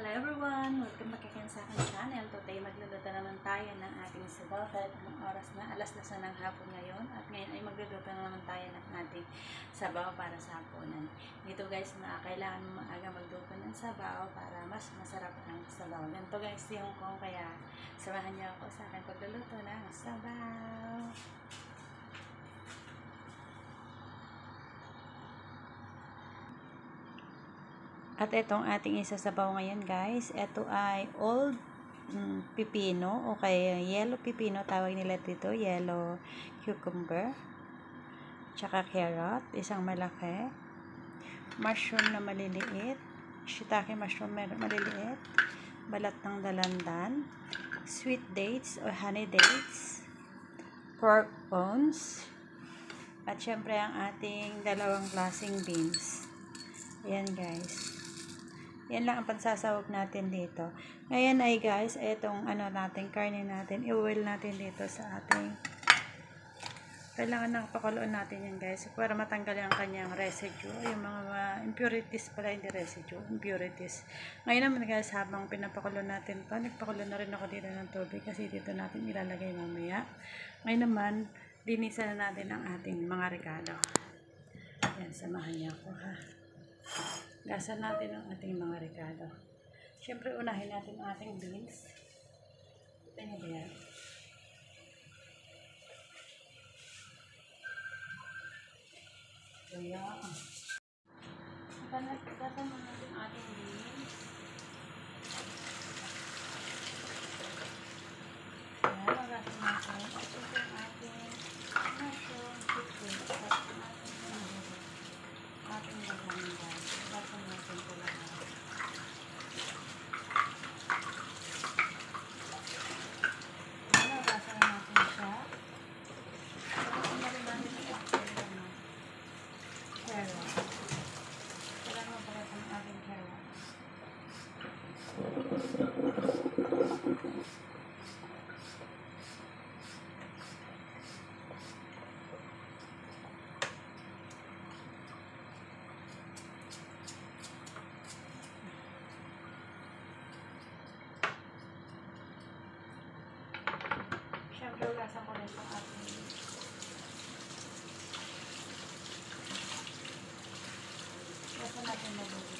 Hello everyone! Welcome back again sa aking channel. Today magluluto naman tayo ng ating sabaw. Dahil anong oras na? Alas 12 ng hapon ngayon. At ngayon ay magluluto naman tayo ng ating sabaw para sa hapunan. Dito guys, kailangan maaga magluto ng sabaw para mas masarap ang sabaw. Ganito guys yung kong, kaya samahan niyo ako sa aking pagluluto ng sabaw. At itong ating isasabaw ngayon guys, ito ay old pipino o kaya yellow pipino, tawag nila dito, yellow cucumber, tsaka carrot, isang malaki, mushroom na maliliit, shiitake mushroom maliliit, balat ng dalandan, sweet dates o honey dates, pork bones, at syempre ang ating dalawang klaseng beans. Ayan guys. Yan lang ang pansasawag natin dito. Ngayon ay guys, itong natin, karne natin, i-oil natin dito sa ating, kailangan nakapakuluan natin yan guys, para matanggal ang kanyang residue, yung mga impurities pala, hindi residue, impurities. Ngayon naman guys, habang pinapakulo natin to, nagpakulo na rin ako dito ng tubig kasi dito natin ilalagay mamaya. Ngayon naman, linisan na natin ang ating mga regalo. Yan, samahan niyo ako ha. Gasan natin ang ating mga regalo. Siyempre, unahin natin ang ating beans. Ito niyo ba yan? So, yan. Gasan mo natin ang ating beans. Yan, magasan natin. At ito ang ating mushroom chicken. Ating lagayin guys. Gasan natin ito lahat. Gasan natin siya. Gasan na rin natin ang carrot. Kailangan mapalit ang ating carrot. Siyempre, ugasan ko rin ang ating gasan natin mabuti.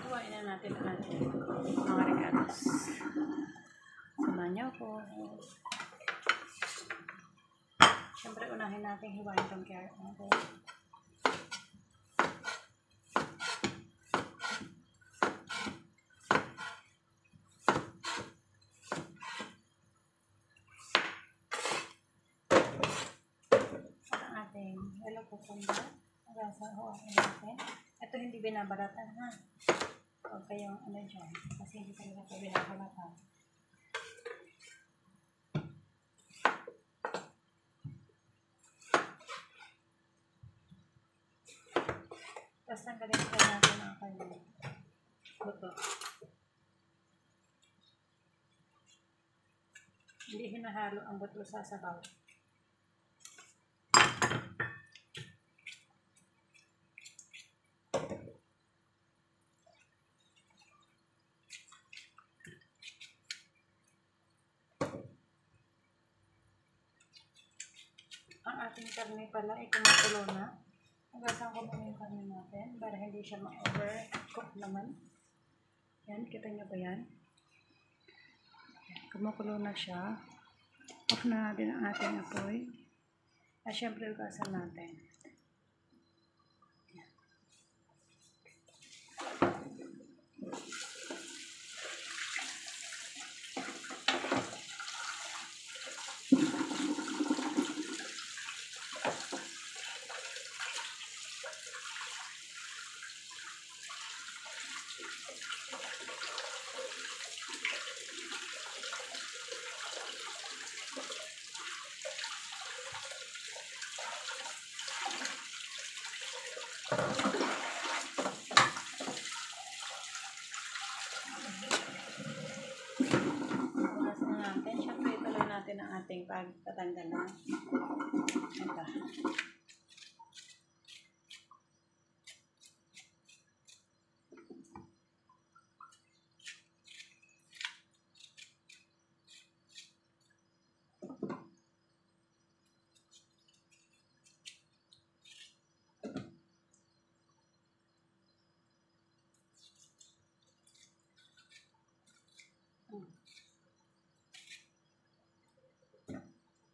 Kuhain na natin ang ating mga regalos. Samahan niyo ako. Siyempre, unahin natin hiwain itong carrot natin. At ang ating yellow cucumber. Huwain natin. Ito hindi binabalatan ha. Huwag kayong dyan. Kasi hindi talaga ito binabalatan. Tapos tanggalin pa natin ang kanyang buto. Hindi hinahalo ang buto sa sabaw. Ang ating karne pala ay kumukulo na. Ugasan ko muna yung karne natin para hindi siya ma-overcook naman. Yan, kita nyo ba yan? Kumukulo na siya. Off na natin ang ating apoy. At syempre ugasan natin. Bukas na natin. Siyempre, ituloy natin ang ating pagtatanggal na. Ito.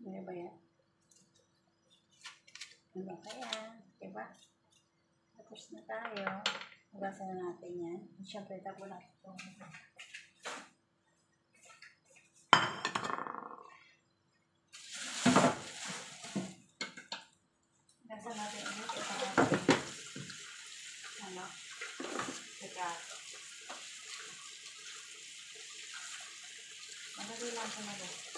Ano ba yan? Ano kaya? Diba? Tapos na tayo. Hugasan na natin yan. Siyempre, tapo natin ito. Hugasan natin ulit ito natin. Ano? Regato. Madali lang sa mga.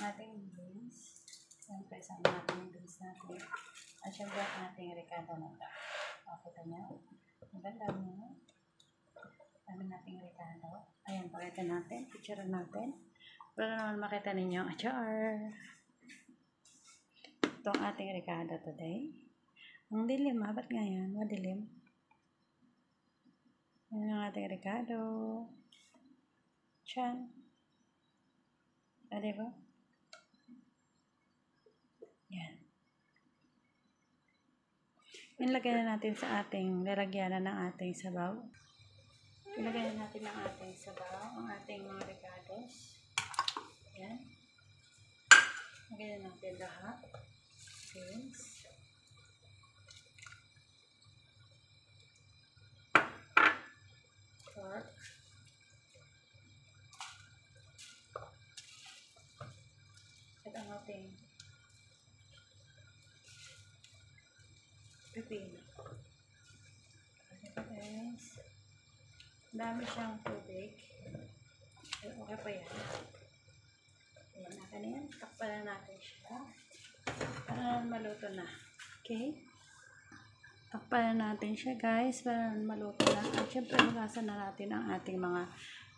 Ating beans. Siyempre, sama natin yung beans natin. At siyempre, ating ricado na ito. Pakita niyo. Maganda mo. Dami nating ricado. Ayan, pakita natin. Picture natin. Para naman makita ninyo ang achar. Ito ang ating ricado today. Ang dilim, ha? Ba't nga yan? Madilim. Yan ang ating ricado. Chan. Diba? Yan. Ilagay na natin sa ating lalagyanan ng ating sabaw. Ilagay na natin ang ating sabaw, ang ating mga ricados. Yan. Ilagay na natin lahat. Beans. Pork. At ang ating pipino. Okay guys. Dami siyang tubig. Okay pa yan. Ayan, natin na yan. Takpan na natin siya. Para maluto na. Okay? Takpan na natin siya guys. Para maluto na. At syempre magasan na natin ang ating mga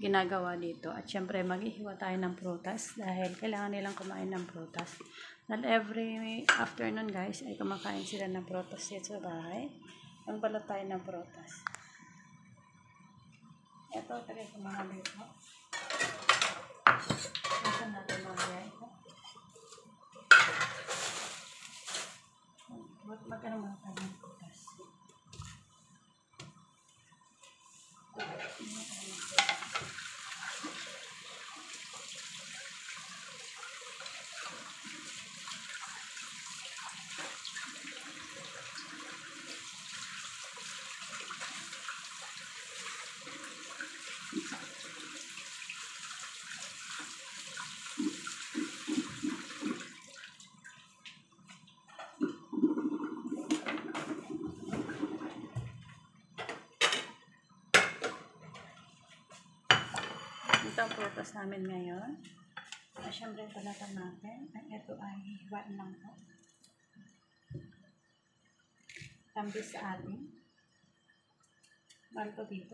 ginagawa dito. At syempre maghihiwa tayo ng prutas. Dahil kailangan nilang kumain ng prutas. Dahil every afternoon guys ay kumakain sila ng prutas dito sa bahay. Magbalot tayo ng prutas. Ito talaga sa mga dito. Nasa natin mga ito. Magkano mga tayo ng prutas. Ito ang prutas namin ngayon. Siyempre, palatan natin. Ito ay hiwain lang po. Tambis sa atin. Mahal ko dito.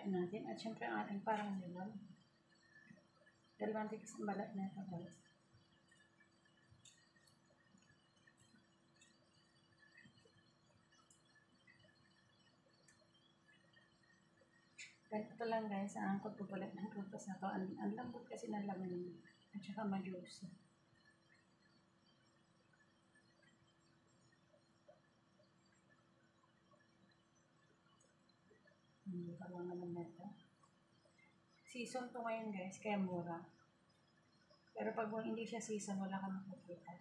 Natin at syempre ang ating parang limon. Dalawang tigas ang balat na ito guys. Ganito lang guys ang pagbubulat ng prutas na to. Ang lambot kasi ng laman at saka ma-juicy. Parang naman na ito. Season to ngayon guys, kaya mura. Pero pag hindi siya season, wala kang makikita.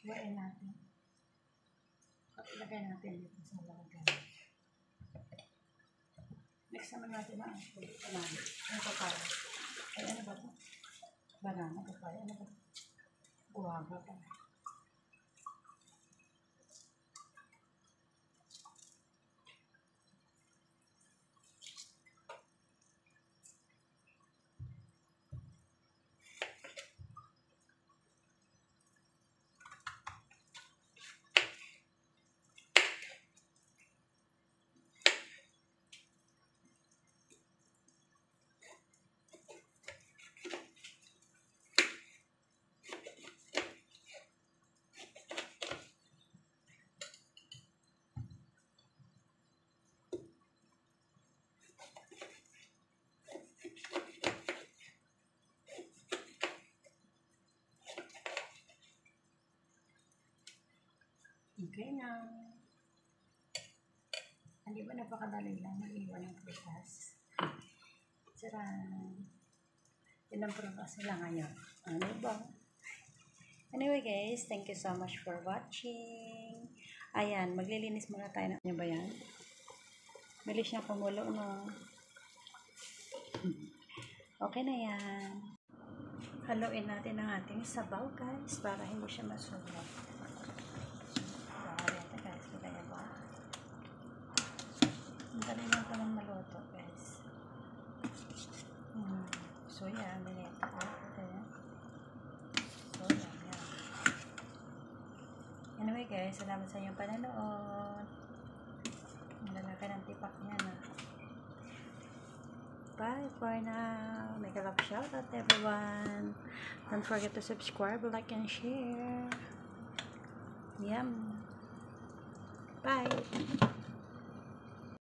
Iwain natin. Ilagay natin dito sa lagay. Next naman natin ang banana. Ang papaya. Ay, ano ba ito? Banana, papaya. Ano ba ito? Guava pa. Okay na. Hindi ba napakadali lang mag-iwan ng prutas? Tcharan! Yun ang prutas nila ngayon. Ano ba? Anyway guys, thank you so much for watching. Ayan, maglilinis muna tayo. Ano ba yan? Bilis niya kumulo, no? Okay na yan. Haluin natin ang ating sabaw guys para hindi siya masulat. Dali lang palang maluto guys. So yan, minito ko. So yan. Anyway guys, salamat sa inyong pananood. Malalaki ng tipak niya na. Bye for now. Make a love shout out everyone. Don't forget to subscribe, like, and share. Yum. Bye.